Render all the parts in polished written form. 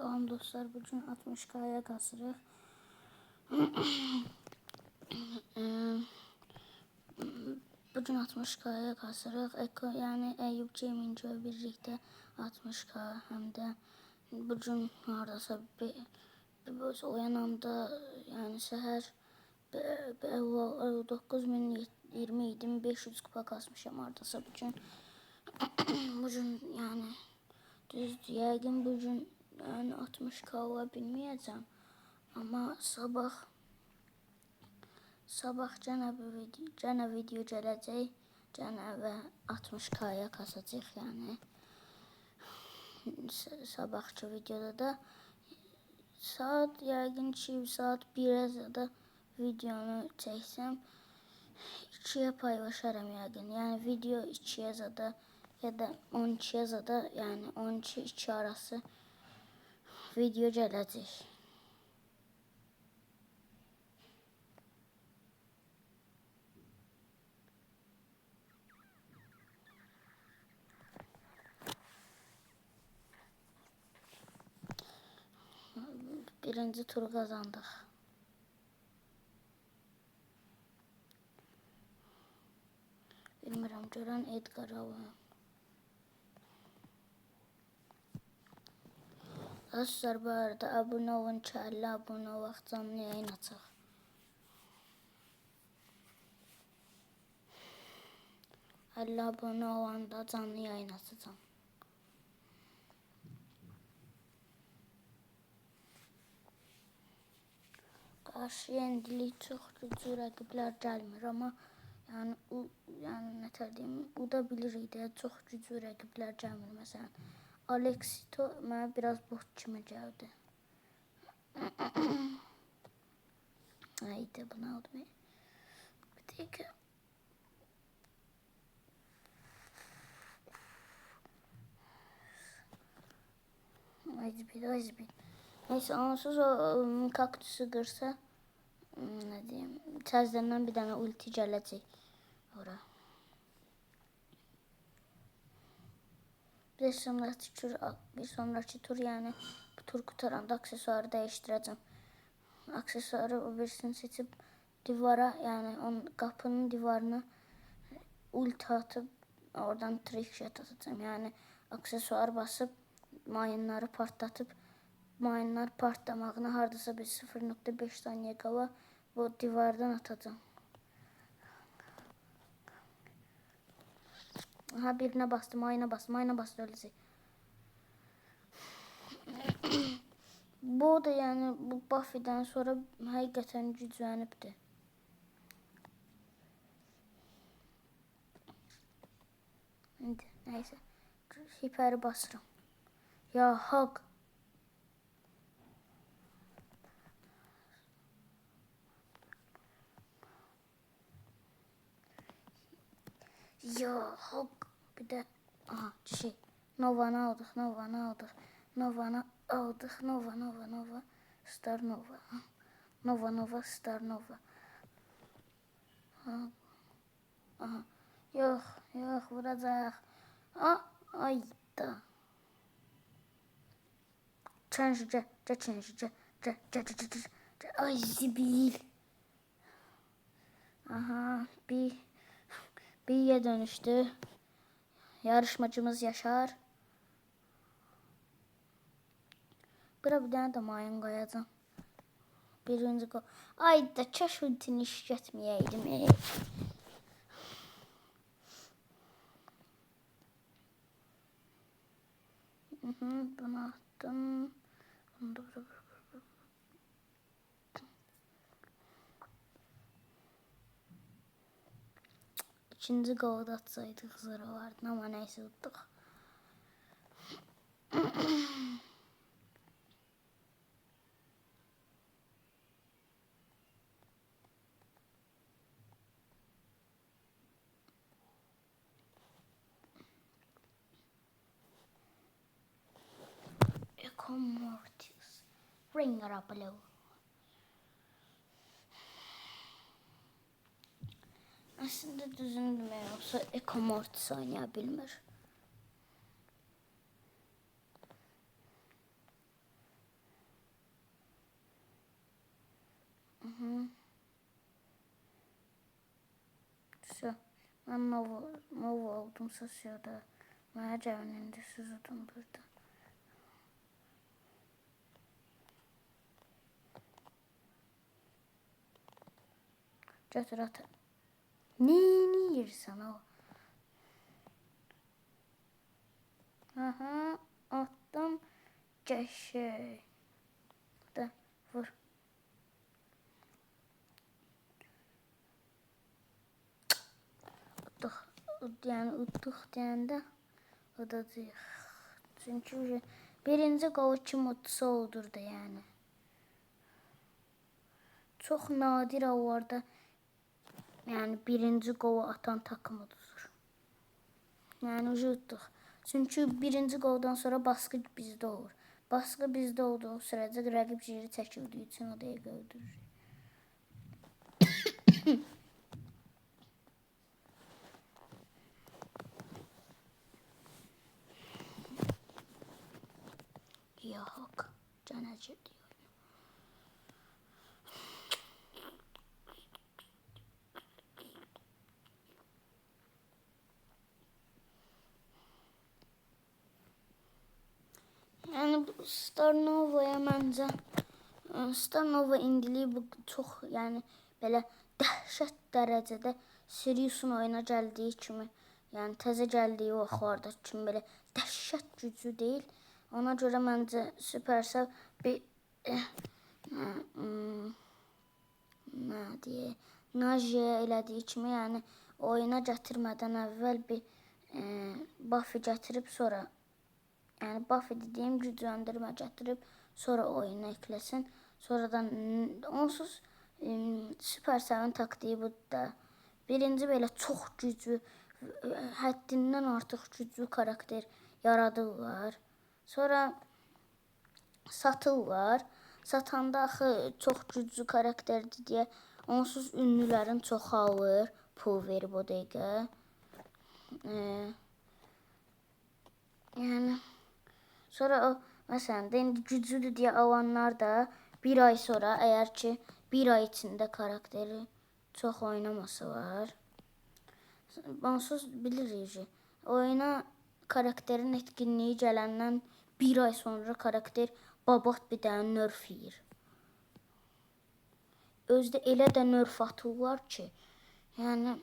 Salam dostlar, bugün 60K'ya kasırıq. Bugün 60K'ya kasırıq. Yani Eyüp Gaming ile birlikte 60K hem de bugün haradasa bir oyananda yani səhər 9020 idim, 500 kupa kasmışam haradasa bugün. Bugün yani düzdür, yəqin bugün yani 60K ola bilməyəcəm. Amma sabah gənə video gələcək. Gənə və 60K'ya kasacaq yəni. Sabahki videoda da saat yəqin ki saat 1'ə da videonu çəksəm 2'yə paylaşaram yəqin. Yəni video 2'yə zada ya da 12'yə zada, yani 12-2 arası video gələcək. Birinci turu kazandık. Bilmirəm, görən Edgar alın. Dostlar, bu arada abone olun ki 50 abone olaq, canlı yayın açaq. 50 abone olanda canlı yayın açacağım. Qarşıya indilik çox güclü rəqiblər gəlmir, amma yəni nə deyim, uda bilirik də, çox güclü rəqiblər gəlmir. Məsələn, Alexito mənə biraz bot kimi gəldi. Haydi bunu aldım. Bir dakika. Haydi. Neyse, onsuz o kaktüsü qırsa, nə deyim, təzədən bir dənə ulti gələcək ora. Bir sonraki tur yani bu tur qutaranda aksesuarı dəyişdirəcəm. Aksesuarı o birisini seçib divara, yani onun qapının divarına ulti atıp oradan trick shot atacağım. Yani aksesuar basıp mayınları partlatıp mayınlar partlamağına hardasa bir 0.5 saniye qala bu divardan atacağım. Aha, birine bastım, mayına bastı öylece. Bu da yani bu Buffy'den sonra həqiqətən güclənibdir. Neyse, hiperi basıram. Ya hak. Ya hak. Bir de aha Nova'nı aldık. Nova. Star Nova. Nova, Star Nova. Aha. Yok, vuracaq. Ayda. Change. Ay zibil. Aha, B'ye dönüştü. Yarışmacımız Yaşar. Bura bir tane de mayın koyacağım. Birinci gol. Ayda, kaş ultini işlətməyəydim. Bunu attım. Bunu da İkinci golü da atsaydık zırh vardı ama neyse tuttuk. Mortis. Ring her up below. Aslında düzünü bilmək olsa Mortis oynayabilmir. Все. Mən Nova oldum sosiyoda. Mənə gəlin indi siz udun burada. Götür at. Neyini yersən o? Aha, attım. Qəşəng. Da vur. Yəni utduq deyəndə udacağıq. Çünki birinci qol kim utsa olurdu yəni. Çox nadir hallarda yəni birinci qolu atan takım uduzur. Yəni utduq. Çünki birinci qoldan sonra baskı bizdə olur. Baskı bizdə olduğu sürəcə rəqib jiri çəkildiyi üçün o dəqiqə öldürür. Yox, cənəcir deyir. Yəni Star Nova'ya məncə Star Nova indiliyi bu çox yəni belə dəhşət dərəcədə Siriusun oyuna gəldiyi kimi, yəni təzə gəldiyi vaxtlarda kimi belə dəhşət güclü deyil. Ona görə məncə Supercell bir Najiyə elədiyi kimi, yəni oyuna gətirmədən əvvəl bir Buffy gətirib sonra, yəni Buffy dediyim gücləndirmə gətirib sonra oyuna ekləsin. Sonradan onsuz Supercell'in taktiği budur da. Birinci belə çox güclü, həddindən artıq güclü karakter yaradırlar. Sonra satırlar. Satanda axı çox güclü karakterdir deyə onsuz ünlülərin çoxalır, pul verib o dəqiqə. Yəni sonra o məsələn indi güclüdür deyə alanlar da bir ay sonra əgər ki bir ay içində karakteri çox oynamasalar, onsuz bilirik ki oyuna karakterin etkinliyi gələndən bir ay sonra karakter babat bir dənə nerf yiyir. Özdə elə də nerf atırlar ki, yəni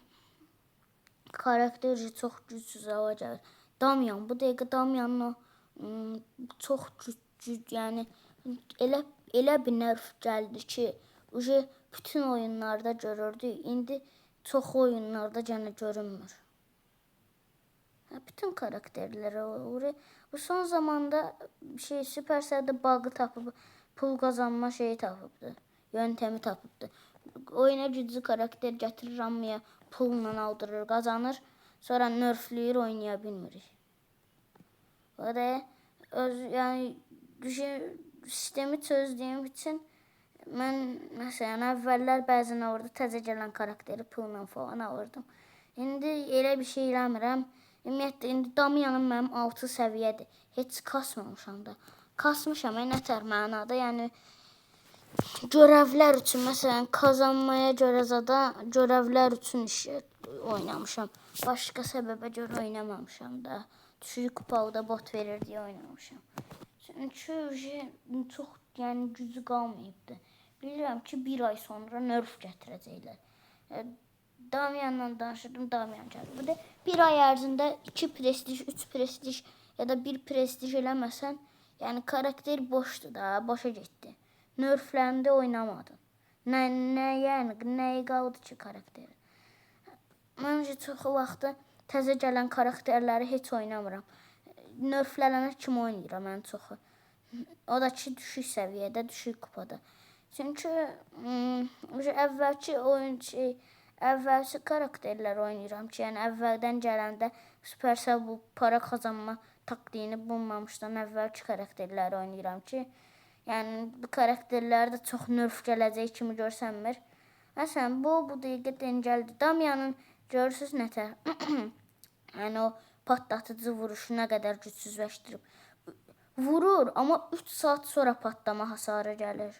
karakter çox gücsüz hala gəlir. Damian, bu dəqiqə Damian'ın o çox güclü, yəni elə bir nerf gəldi ki, bütün oyunlarda görürdük. İndi çox oyunlarda gənə görünmür. Bütün karakterlərə olur. Bu son zamanda Supercell'də bug'ı tapıb, pul qazanma şeyi tapıbdı. Yöntəmi tapıbdı. Oyuna güclü karakter gətirir, amma pulla aldırır, qazanır. Sonra nerfləyir, oynaya bilmirik. O da yəni sistemi çözdüyüm üçün mən məsələn əvvəllər bəzən orada təzə gələn karakteri pulla falan alırdım. İndi elə bir şey eləmirəm. Ümumiyyətlə indi Damian'ın mənim 6 səviyyədir. Heç kasmamışam da. Kasmışam nətər mənada, yəni görevlər üçün, məsələn kazanmaya görə zada görevlər üçün oynamışam. Başqa səbəbə görə oynamamışam da. Düşük kupalıda bot verir deyə oynamışam. Çünki çox yəni gücü qalmayıbdı. Bilirəm ki bir ay sonra nerf gətirəcəklər. Damian'la danışırdım, Damian gəldi. Bu da bir ay ərzində 2 prestij, 3 prestij ya da 1 prestij eləməsən, yəni karakter boşdur da, boşa getdi. Nerfləndə oynamadın. Nəyi qaldı ki karakteri? Məncə çox vaxtı təzə gələn karakterləri heç oynamıram. Nerflənənə kimi oynayıram ən çoxu. O da ki düşük səviyyədə, düşük kupada. Çünki əvvəlki karakterlər oynayıram ki, yəni əvvəldən gələndə Supercell bu para qazanma taktiğini bulmamışdan əvvəlki karakterləri oynayıram ki, yəni bu karakterləri də çox nerf gələcək kimi görsənmir. Məsələn, bu dəqiqə dengəldir. Damian'ın görürsünüz nətər? Yəni o patlatıcı vuruşu nə qədər gücsüzləşdirib. Vurur, amma 3 saat sonra patlama hasarı gəlir.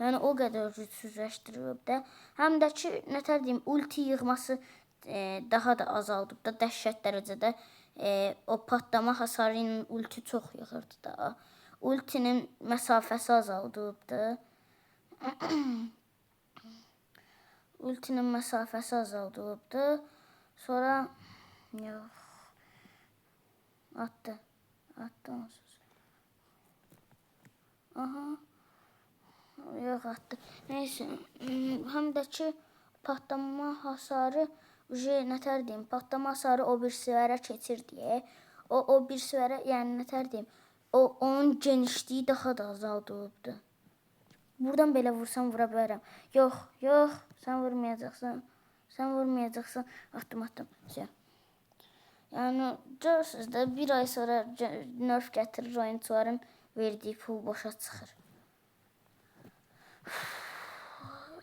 Yəni o qədər gücsüzləşdirib də. Həm də ki, nətər deyim, ulti yığması daha da azaldıb da, dəhşət dərəcədə o patlama hasarı ilə ulti çox yığırdı da. Ultinin məsafəsi azaldıb da. Ultinin məsafəsi azaldılıbdı. Sonra yox. Atdı. Atdı onsuz. Aha. Yox atdı. Neyse. Həm də ki patlama hasarı nətər deyim, patlama hasarı o bir sivərə keçir deyə. O bir sivərə, yəni nətər deyim, onun genişliyi daha da azaldılıbdı. Buradan belə vursam vura bilərəm. Yox, yox, sən vurmayacaqsan. Sən vurmayacaqsan. Atdım. Şey. Yəni görürsüz də, bir ay sonra nerf gətirir, oyunçuların verdiyi pul boşa çıxır.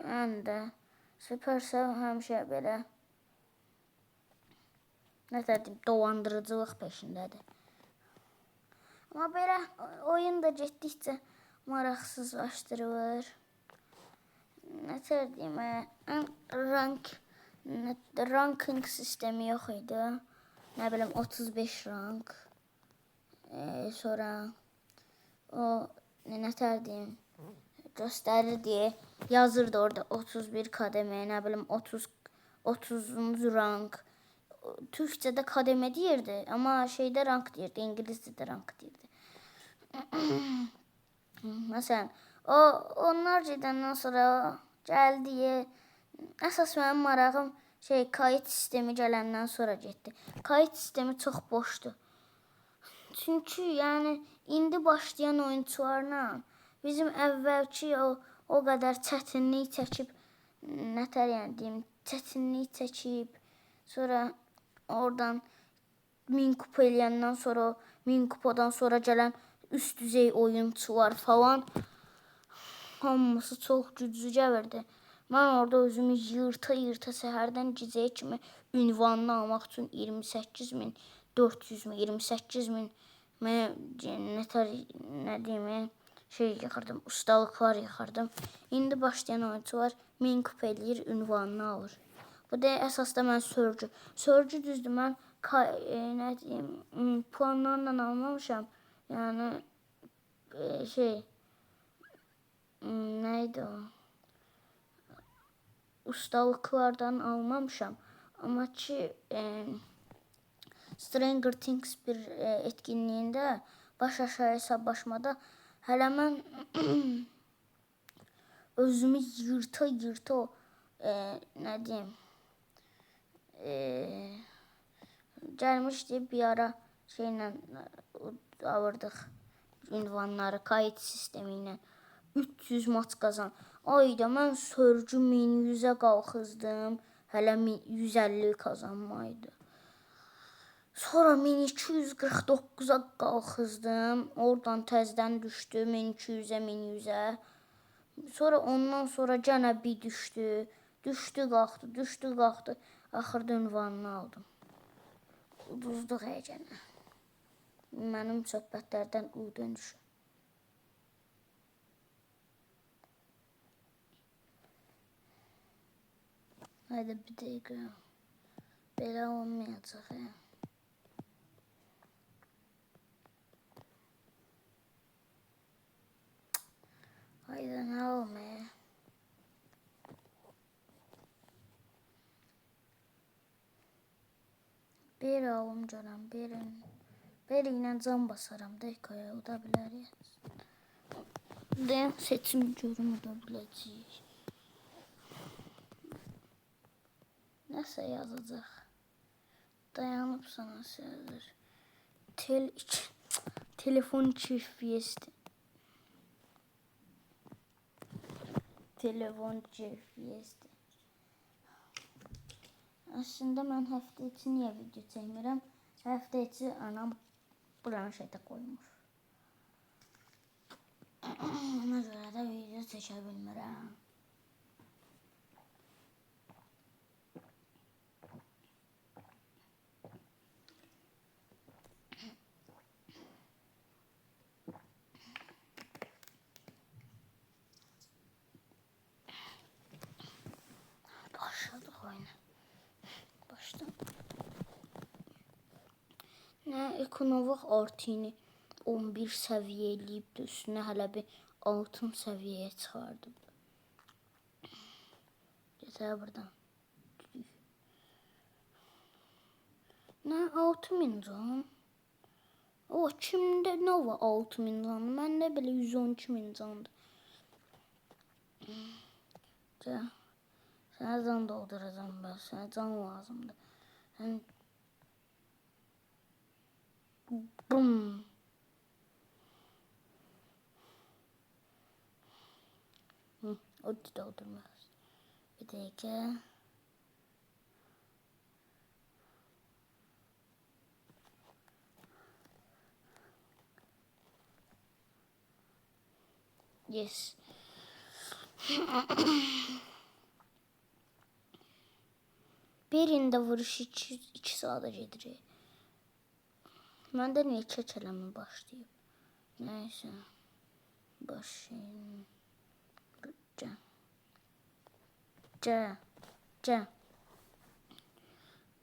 Yəni də Supercell həmişə belə nətər deyim, dolandırıcılıq peşindədir. Amma belə oyun da getdikcə maraqsızlaşdırılır. Nətər deyim, ranking sistemi yox idi. Nə bilim 35 rank. Sonra o nətər deyim, göstərirdi, yazırdı orada 31 kademə, nə bilim 30-cu rank. Türkçədə kademə deyirdi, amma şeydə rank deyirdi, İngiliscədə rank deyirdi. Məsələn, onlar gedəndən sonra gəldi. Əsas mənim marağım kayıt sistemi gələndən sonra getdi. Kayıt sistemi çox boşdur. Çünki yəni indi başlayan oyunçularla bizim əvvəlki o qədər çətinlik çəkib, nətər yəni deyim, çətinlik çəkib, sonra oradan 1000 kupa eləyəndən sonra, 1000 kupadan sonra gələn üst düzey oyunçular falan hamısı çox güclü gəlirdi. Mən orada özümü yırta səhərdən gecəyə kimi ünvanını almaq üçün 28.000, 400.000, 28.000 nə deyim, yıxırdım, ustalıqlar yıxırdım. İndi başlayan oyunçular 1000 kupa eləyir, ünvanını alır. Bu da əsasda mən sörgü düzdür, mən nə deyim, puanlarla almamışam. Yəni nə idi o? Ustalıqlardan almamışam. Amma ki Stranger Things bir etkinliyində baş aşağı hesablaşmada hələ mən özümü yırta nə deyim, gəlmişdi bir ara şeylə alırdıq ünvanları kayıt sistemi ilə 300 maç qazan. Ayda mən sörgü 1100-ə qalxızdım, hələ 150 kazanmaydı. Sonra 1249-a qalxızdım, oradan təzdən düşdü 1200-ə, 1100-ə. Sonra ondan sonra gənə bir düşdü, qalxdı. Axırda ünvanını aldım. Uduzduq gənə. Mənim söhbətlərdən u dönüşü. Haydi bir dəqiqə. Belə olmayacaq. Haydi nə olmaya? Bir alım görəm, biri ilə can basaram, dəqiqəyə uda bilərik. Deyəm, seçim görüm uda biləcəyik. Nəsə yazacaq. Dayanıb sana sözür. Telefon 2 FPS'dir. Telefon 2 FPS'dir. Aslında mən həftə içi niyə video çəkmirəm? Həftə içi anam buranı şeydə qoymuş. Ona görə də video çəkə bilmirəm. Ekonovaq Artini 11 səviyyə eləyib, üstünə hələ bir altın səviyyəyə çıxardım. Getər buradan. Nə 6000 can? O kimdə nə var 6000 can? Məndə belə 112.000 candır. Gəl. Sənə can dolduracam ben. Sənə can lazımdır. Sən bum. O da doldurmaz. Bir dakika. Yes. Birində vuruş 2 saata gedir. Məndə niyə çəkələmə başlayıb? Nəysə. Başlayın. Gəl.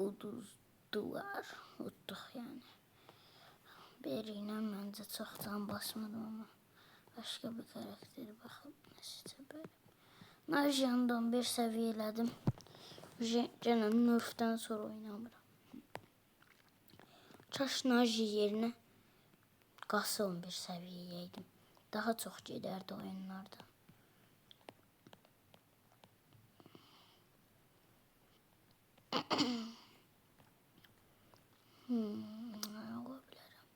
Uduzdular. Udduq yəni. Berinə məncə çox can basmadım ama. Başqa bir karakteri baxıb nəsə belə. Najiyandan bir səviyyə elədim. Gene nerf'dən sonra oynamıram. Kaş Naji yerinə qası 11 səviyyəyəydim. Daha çox gedərdi oyunlarda. Nə ola bilərəm?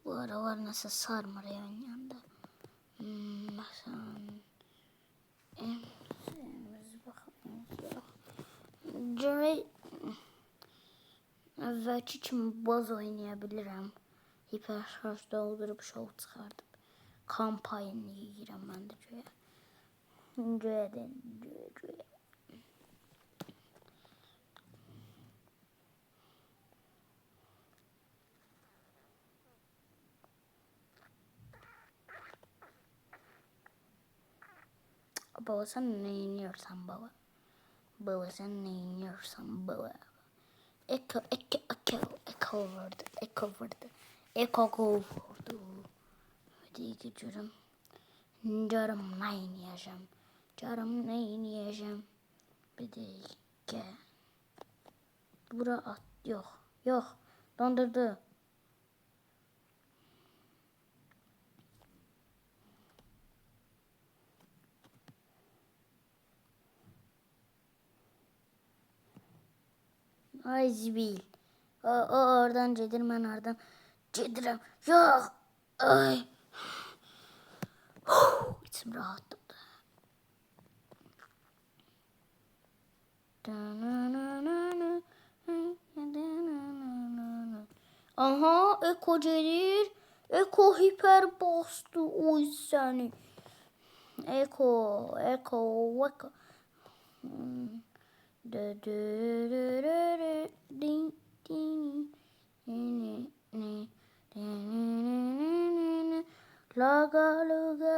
Bu aralar nəsə sarmır oynayanda. Məsələn, əvvəlki kimi boz oynaya bilirəm. Hiperşarj doldurup şov çıxardım. Kampanyonu yiyirəm mən də göyə. Göyə. Baba sen ne iniyorsan baba. Baba sen ne iniyorsan baba. Eko vurdu. Eko vurdu. Hadi geçiyorum. Canım ne iniyeceğim. Bir dakika. Bura at. Yok. Dondurdu. Ay zibil. O oradan gedir, mən oradan gedirəm. Yox. Ay. İçim rahatladı. Aha, Eko gelir. Eko hiper bastı. Oy səni. Eko. Laga luga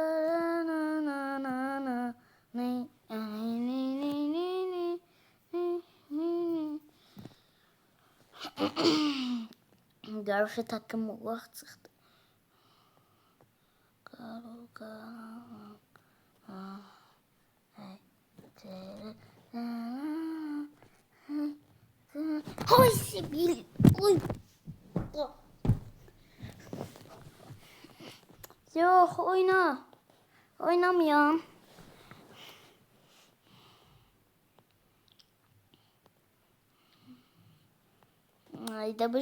na Garşı takım vaxt çıxdı. Hay Sibil. Oy. Yok oyna. Oynamayam. Ayda bu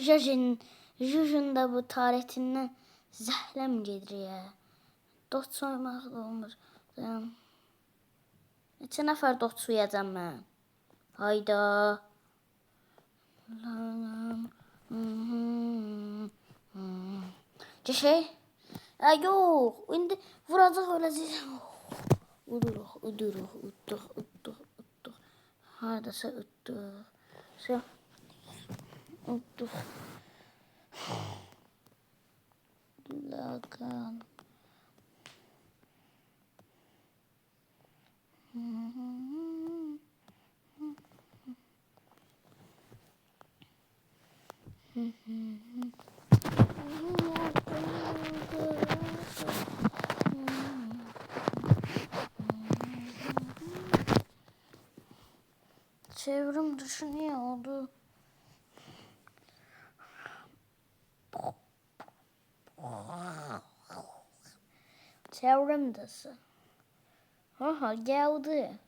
Jujun da bu tarihtindən zəhləm gedir ya. Dot soymaq da olmur. Neçə nəfər dot soyacam mən? Hayda. Şey. Yox. İndi vuracaq öləcək. Udduq. Haradasa udduq. Udduq. Lagan. çevrim dışı niye oldu? Çevrim dışı. Aha geldi.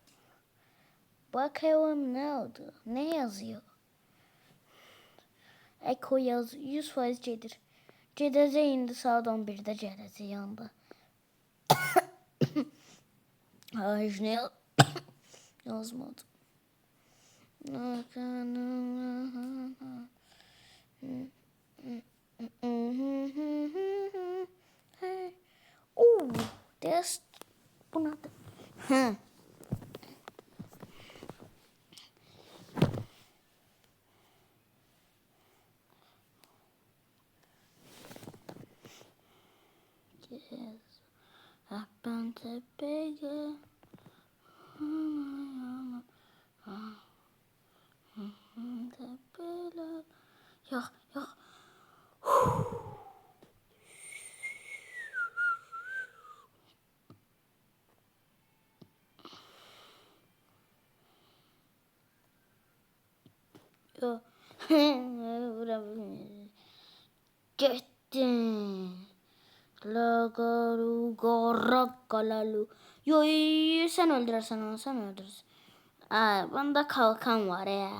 Bakalım ne oldu? Ne yazıyor? Eko yaz 100% gelir. Gedəcək indi saat 11-də gedəcək yanında. Ay ne yazmadım. Oh, das bu nədir? Hə. Yes. Ben tepeye. Tepeler. Yok yok. Yok. Gittin. Lagaru garakalalu. Yo sen öldürürsen onu sen öldürürsün. Bunda kalkan var ya.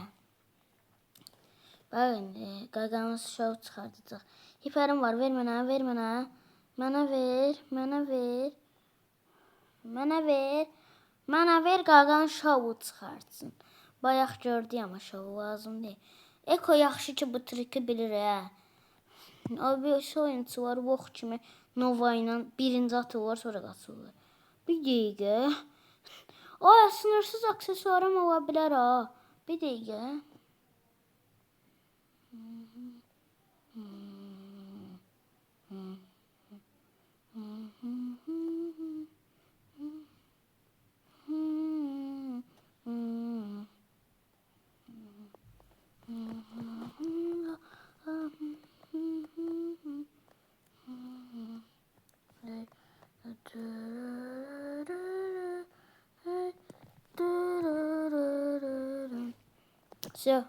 Bakın gagamız şov çıkartacak. Hiperim var ver bana ver bana. Bana ver bana ver. Bana ver. Bana ver qagan şovu çıxartsın. Bayaq gördük amma şovu lazım deyil. Eko yaxşı ki bu triki bilir hə. Abi oyunçu var bu ox kimi Nova ilə birinci atırlar sonra qaçırlar. Bir dəqiqə. Ay sınırsız aksesuarım ola bilər ha. Bir dəqiqə.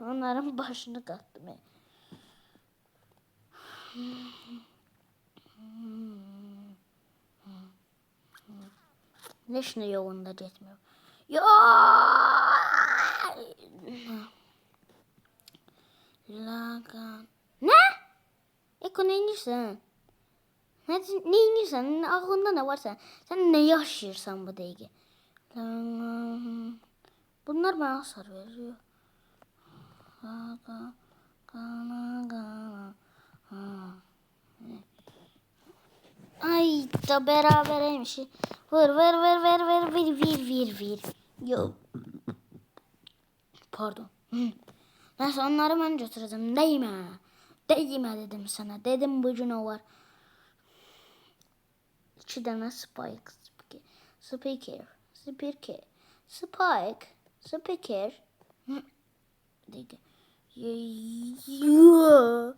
Onların başını kattım. Neşne yolunda getmiyor. Ya! Lagan. Ne? Eko ne inirsən? Ne inirsən? Ağlında ne varsa? Sen ne yaşayırsan bu dəqiqə? Bunlar bana hasar veriyor. Ay da berabereymiş. Vır vır vır vır vır vır vır vır vır. Yo. Pardon. Neyse onları ben götüreceğim. Değme. Değme dedim sana. Dedim bugün o var. 2 tane Spike. Speaker. Speaker. Spike. Speaker. Digga. Yo.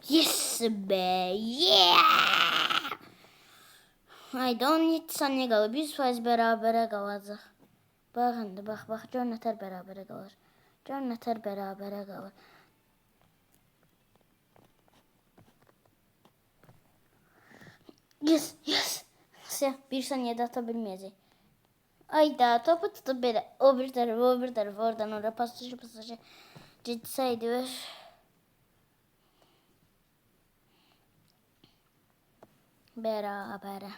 Yes be. Yeah. Haydi 17 saniye qalıb. 100% bərabərə qalacaq. Bax indi bax gör nətər bərabərə qalır. Gör nətər bərabərə qalır. Yes. Bir saniyede atabilmeyecek. Ayda topu tutup böyle o bir tarafı oradan oraya pasajı gitseydi. Berabere.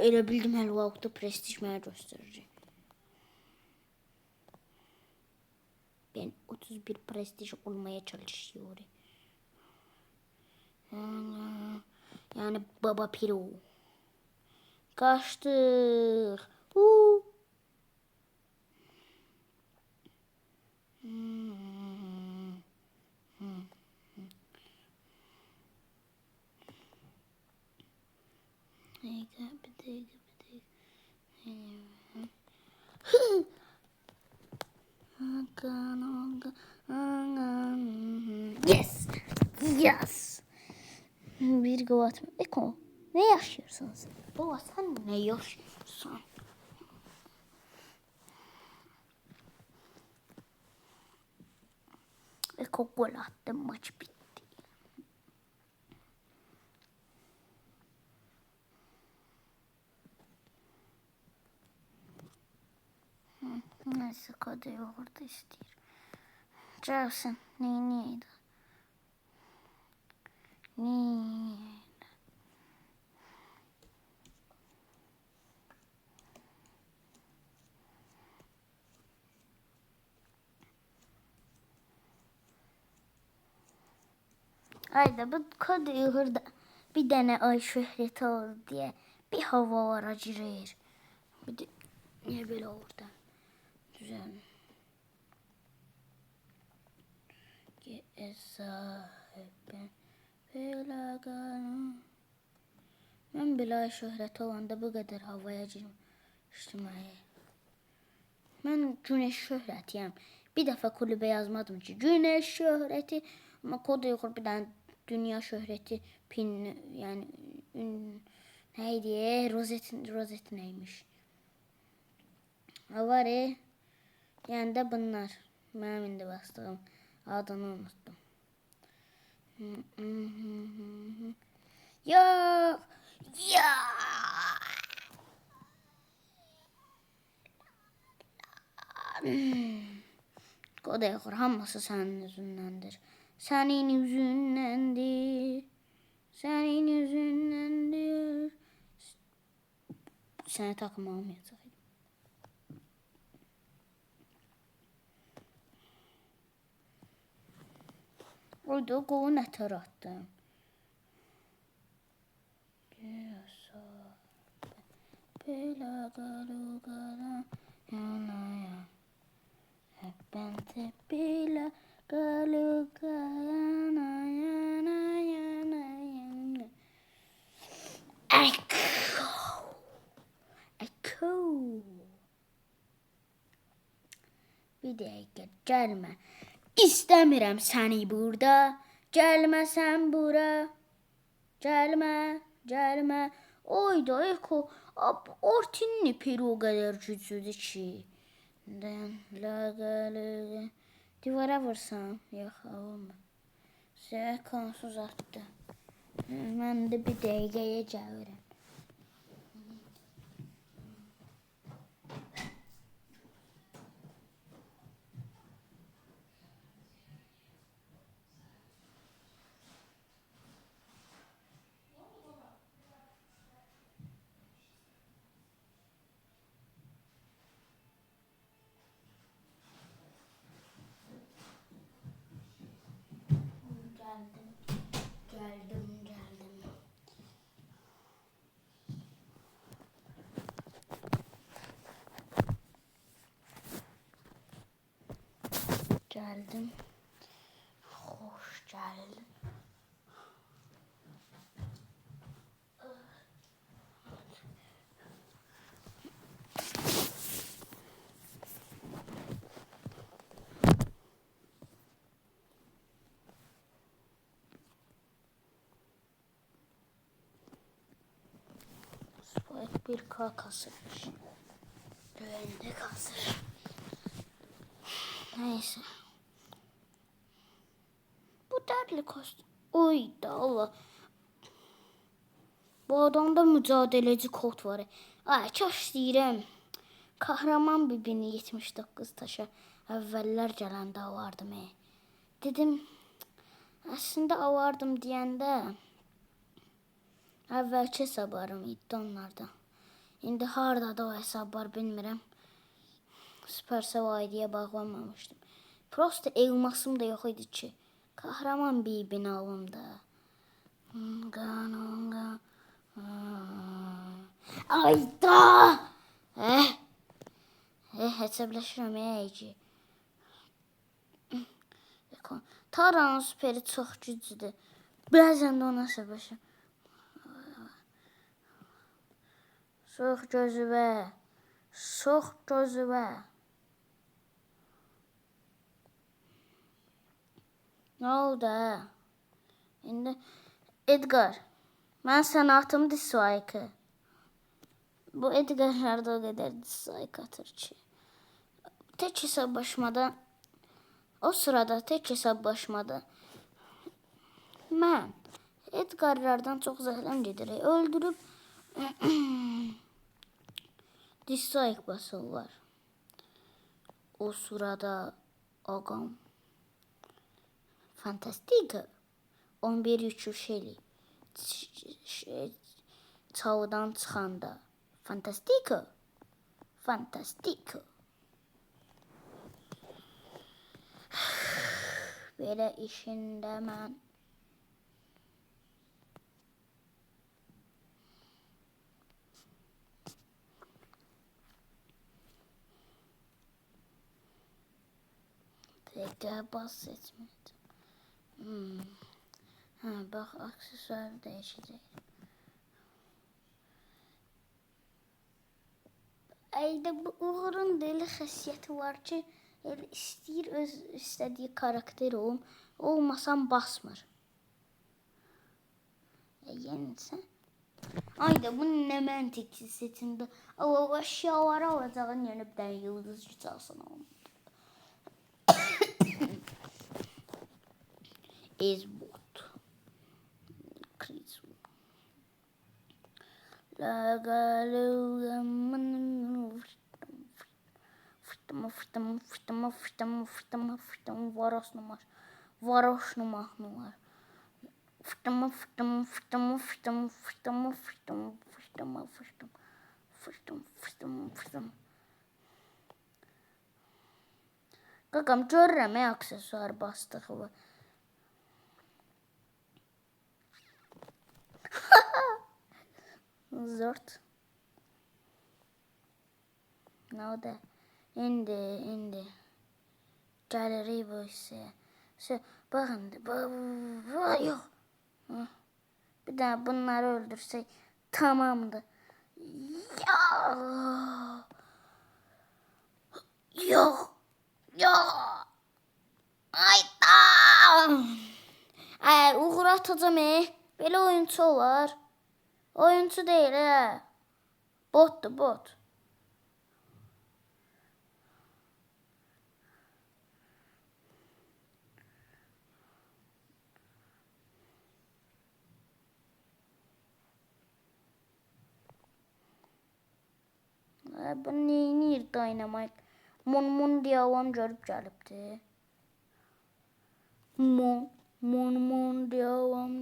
Elə bildim hələ vaxtda prestij mənə göstərəcək. Ben 31 prestij olmaya çalışıyorum. Yani baba piro. Kaçtık. Yes. Yes. Bir gol atma. Eko. Ne yaşıyorsun sen? Baba sen ne yaşıyorsun? Eko gol attı. Maç bitti. Neyse Kadı'yı orada istiyor. Gelsin. Neydi? Neydi? Ayda bu Kadı'yı hırda bir tane ay şöhreti oldu diye bir hava var acırır. Bir de niye böyle orada? Güzel. Sahibim belə qalım. Mən belə şöhrət olanda bu qədər havaya girmişdim. Mən güneş şöhrətiyəm. Bir dəfə kulübə yazmadım ki, güneş şöhrəti. Amma koda yoxur bir dənə dünya şöhrəti pin, yəni neydi? Rozet neymiş? Var yəni də bunlar. Mənim indi bastığım adını unuttum. Yok. Ya. O da yok. Hamısı senin yüzündendir. Senin yüzündendir. Senin yüzündendir. Seni takım almayacak. Orada qolu nətər atdım. Belə qalı qala yanaya. Hep ben de belə qalı qala yanaya. Echo. Bir dəqiqə gəlmə. İstəmirəm səni burada. Gəlmə sən bura. Gəlmə. Oyda Eko. Ortinli peri o kadar güçlüdür ki. Divara vursam. Yox, olmur. Sizə konsuz atdı. Mən də bir dəqiqəyə gəlirəm. Geldim. Hoş geldin. Spike bir K kasırmış. Düğünde kasır. Neyse. Bu dertli kostüm. Oy da Allah. Bu adamda mücadeleci kod var. Ay çok istəyirəm. Kahraman birbirini 79 taşa əvvəllər gələndə avardım. Dedim, əslində avardım deyəndə əvvəlki hesablarım idi onlarda. İndi hardadır o hesablar bilmirəm. Supercell ID'ye bağlanmamışdım. Prosta elmasım da yox idi ki. Kahraman birbirini alım da. Ayda! Hesablaşıram ki. Taranın süperi çox güclüdür. Bəzən də ona hesablaşıram. Çox gözüvə. Nə oldu hə? İndi Edgar, mən sənə atım dislike. Bu Edgarlarda o qədər dislike atır ki. Tek hesablaşmada, o sırada tek hesablaşmada mən Edgarlardan çox zəhləm gedir. Öldürüb dislike basırlar. O sırada ağam fantastika 11 uçuş eli çalıdan çıxanda fantastika belə işində mən tekrar bas seçmədim. Hə, bax, aksesuar dəyişəcək. Ayda bu Uğur'un deli xəssiyyəti var ki, elə istəyir öz istədiyi karakter olum, olmasam basmır. Yəni sən ayda bu nə məntiqsiz seçimdə. O əşyaları alacağın yerine bir dənə yıldız güç alsın oğlum. Ezbot. Kriz. Varoşnu var. Qaqam görürəm aksesuar bastığı. Zort. Nə o da? İndi. Galerii bu hissəyə. Baxın, yox. Bir daha bunları öldürsək tamamdır. Yox. Ayda. Uğur atacağım. Belə oyuncu olar. Oyuncu deyil hə. Botdur, bot. Bu neyinir Dynamite? Mon diyavam görüb gəlibdi. Mon diyavam.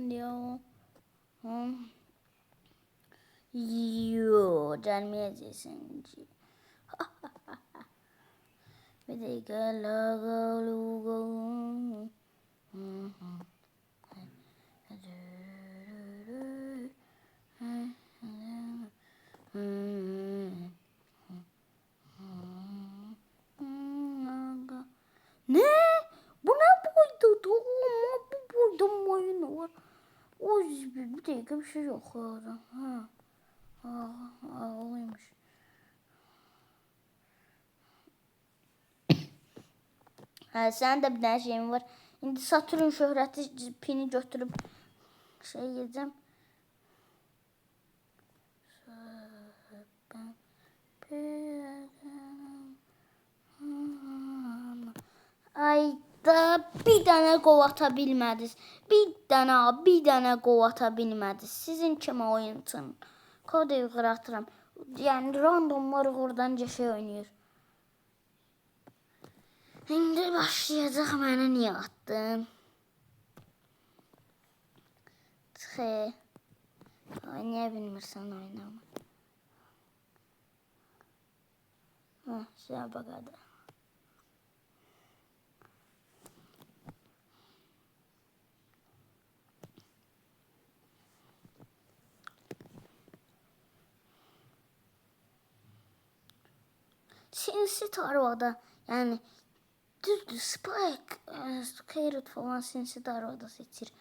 Yo, gəlməyəcəksən ki. Bir dəqiqə, laqa. Ne? Bu ne boydu? Doğma bu boyda oyunu var. O bir dakika bir şey yok orada. Oymuş. Sənin də bir dənə şeyim var. İndi Satürn şöhrəti pini götürüb şey yiyəcəm. Ayda bir dənə qol ata bilmədiniz. Bir dənə qol ata bilmədiniz. Sizin kimi oyunçun. Kod yuxarı atıram. Yəni randomlar oradan şey oynayır. İndi başlayacaq mənə niyə atdın? Çıx. Niyə bilmirsən oynama? Şuna baxadı. Sinsi tarvada, yəni düzdür, Spike, Scarlet falan sinsi tarvada seçir.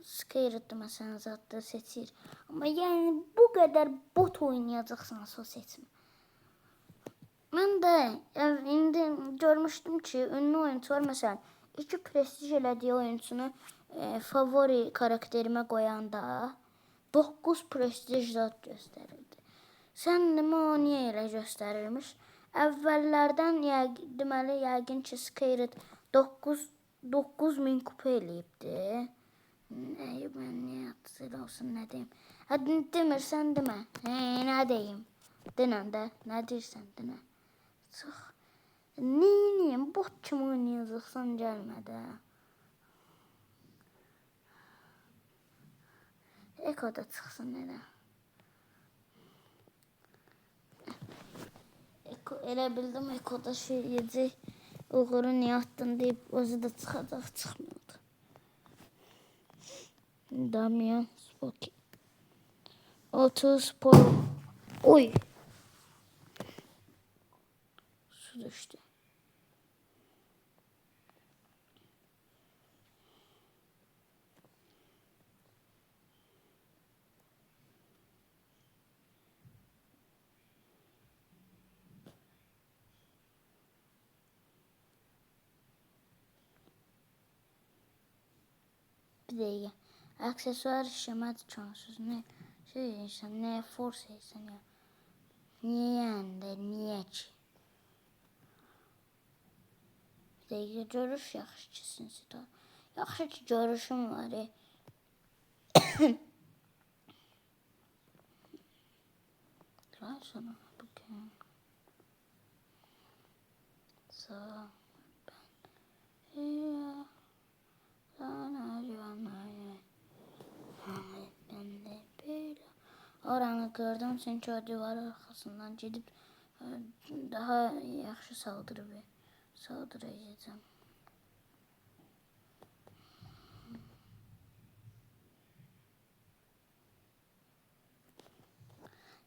Scarlet məsələn zatda seçir. Amma yəni bu qədər bot oynayacaqsansa o seçmə. Mən də indi görmüşdüm ki, ünlü oyunçular məsələn 2 prestij elədiyi oyunçunu favori karakterimə qoyanda 9 prestij zad göstərirdi. Sən demə o niyə elə göstərirmiş? Əvvəllərdən deməli yəqin ki Skyrit 9000 kupa eləyibdi. Mən niyə atsız olsun, nə deyim? Hadi demirsən demə. Nə deyim? Denən də, nə deyirsən denə. Çıx. Neyim? Bot kimi oynayacaqsan gəlmə də. Eko da çıxsın elə. Eko elə bildim, Eko da şey yiyəcək. Uğuru niyə attın deyib, özü də çıxacaq, çıxmıyordu. Damian Spoki. 30 pol. Oy. Su düşdü. Bir dəqiqə. Aksesuar işləmədi kansız. Nə şey insan, nəyə force etsən ya. Niyə yəni də, niyə ki? Bir dəqiqə görüş yaxşı ki sinsi. Yaxşı ki görüşüm var. Daha sonra bugün. Sağ. Ben. Oranı gördüm çünkü o divar arkasından gidip daha yaxşı saldıracağım.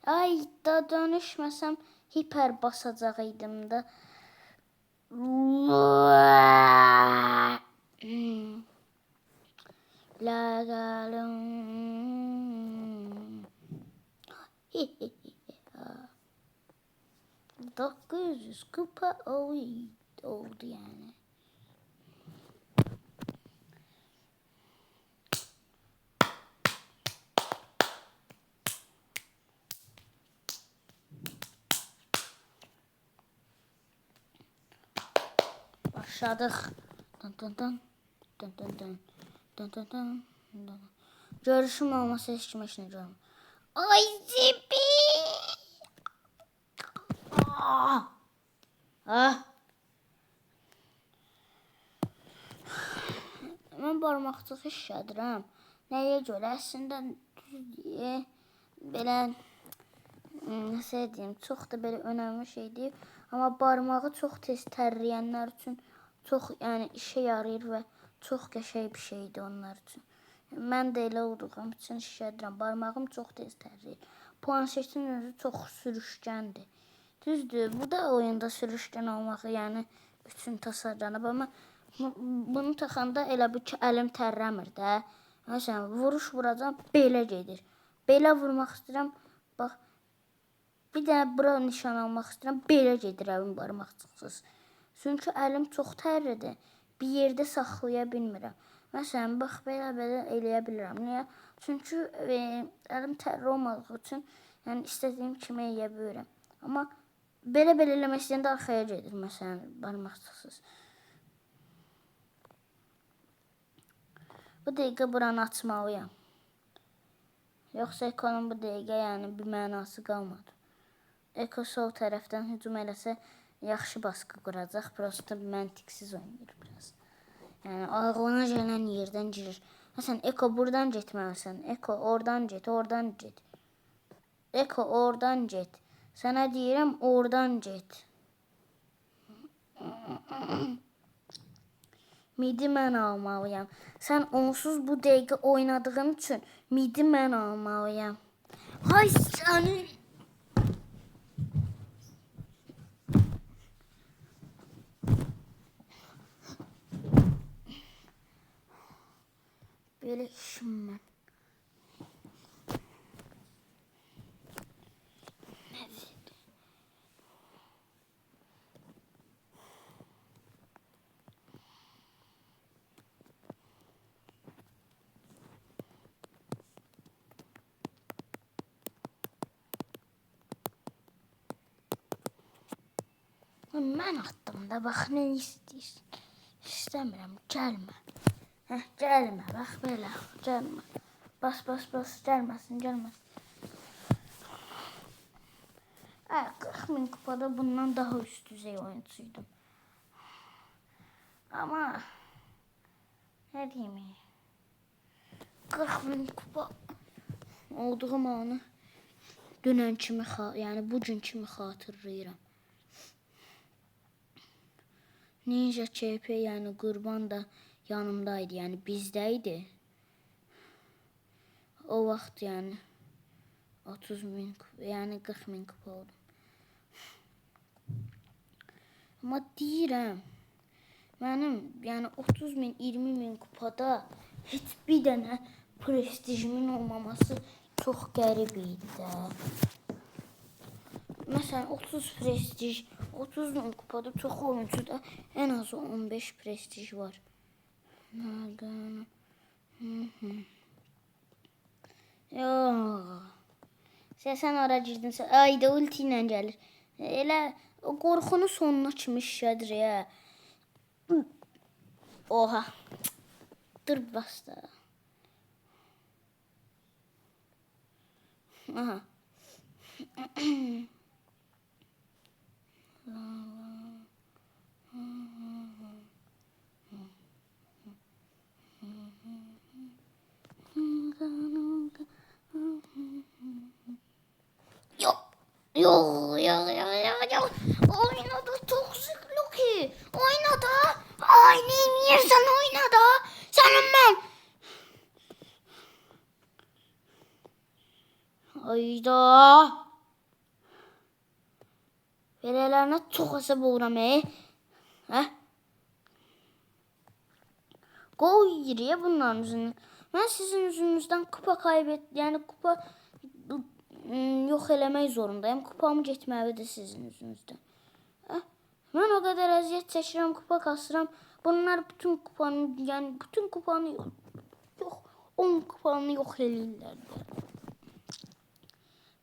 Ay da dönüşməsəm hiper basacaqdım da. Lagalım. 900 kupa oldu yani. Başladık. Görüşüm olmasa heç kim işini görmür. Ay zibi. Mən barmaqcıq işlədirəm. Nəyə görə? Əslində belə nəsə deyim, çox da belə önəmli şey deyil. Amma barmağı çox tez tərləyənlər üçün çox yəni işə yarayır və çox qəşəng bir şeydir onlar üçün. Mən də elə olduğum üçün işlədirəm. Barmağım çox tez tərləyir. Planşetin özü çox sürüşkəndir. Düzdür, bu da oyunda sürüşkən olmağı yəni üçün tasarlanıb, amma bunu taxanda elə bu ki əlim tərləmir də. Məsələn, vuruş vuracam, belə gedir. Belə vurmaq istəyirəm, bax. Bir də bura nişan almaq istəyirəm, belə gedir əlim barmaqcıqsız. Çünki əlim çox tərlidir. Bir yerdə saxlaya bilmirəm. Məsələn, bax, belə eləyə bilirəm. Niyə? Çünki əlim tərli olmadığı üçün yəni istədiyim kimi eləyə bilirəm. Amma belə eləmək istəyəndə arxaya gedir, məsələn, barmaqcıqsız. Bu dəqiqə buranı açmalıyam. Yoxsa Ekonun bu dəqiqə yəni bir mənası qalmadı. Eko sol tərəfdən hücum eləsə yaxşı baskı quracaq. Prosta məntiqsiz oynayır biraz. Yəni ağlına gələn yerdən girir. Məsələn, Eko buradan getməlisən. Eko oradan get, oradan get. Eko oradan get. Sənə deyirəm, oradan get. Midi mən almalıyam. Sən onsuz bu dəqiqə oynadığın üçün midi mən almalıyam. Hay sənin. Belə işim mən. Mən atdım da, bax nə istəyirsən. İstəmirəm, gəlmə. Gəlmə, bax belə, gəlmə. Bas, gəlməsin. 40.000 kupada bundan daha üst düzey oyuncuydum. Ama ne diyeyim, 40.000 kupa olduğum anı dünən kimi, yani bugün kimi xatırlayıram. Ninja CP yani Qurban da yanımdaydı, yani bizdəydi. O vaxt yani 30.000 kupa, yani 40.000 kupa oldum. Ama deyirəm, mənim yani 30.000, 20.000 kupada heç bir dənə prestijimin olmaması çox qəribə idi də. Məsələn 30 prestij, 30.000 kupada çox oyuncuda en az 15 prestij var. Yox. Sən ora girdinsə, ayda ulti ilə gəlir. Elə o qorxunu sonuna kimi şişədir ya. Oha. Dur basta. Aha. Yok. Oynadı toksik Loki. Oynadı. Ay ne yersen oynadı. Senin ben. Ayda. Belələrine çox əsəb oluram. Gol yiyir bunların yüzündən. Ben sizin yüzünüzden kupa yani kupa yok eləmək zorundayım. Kupamı getməlidir sizin yüzünüzdən. Ben o kadar əziyyət çəkirəm, kupa kasıram. Bunlar bütün kupanı, yani bütün kupanı yok 10 kupanı yok eləyirlər.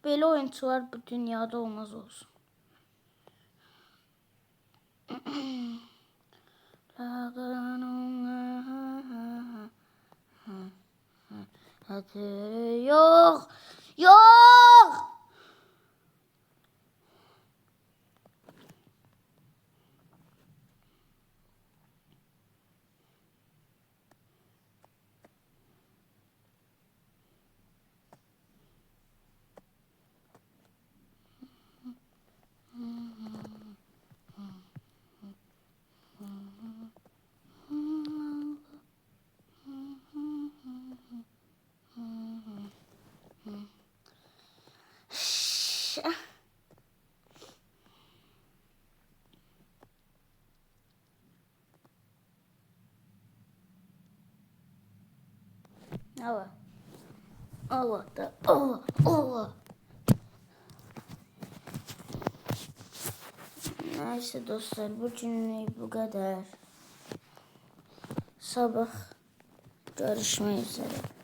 Belə oyuncular bu dünyada olmaz olsun. Yok. Allah. Neyse dostlar, bugünlük bu kadar. Sabah görüşmek üzere.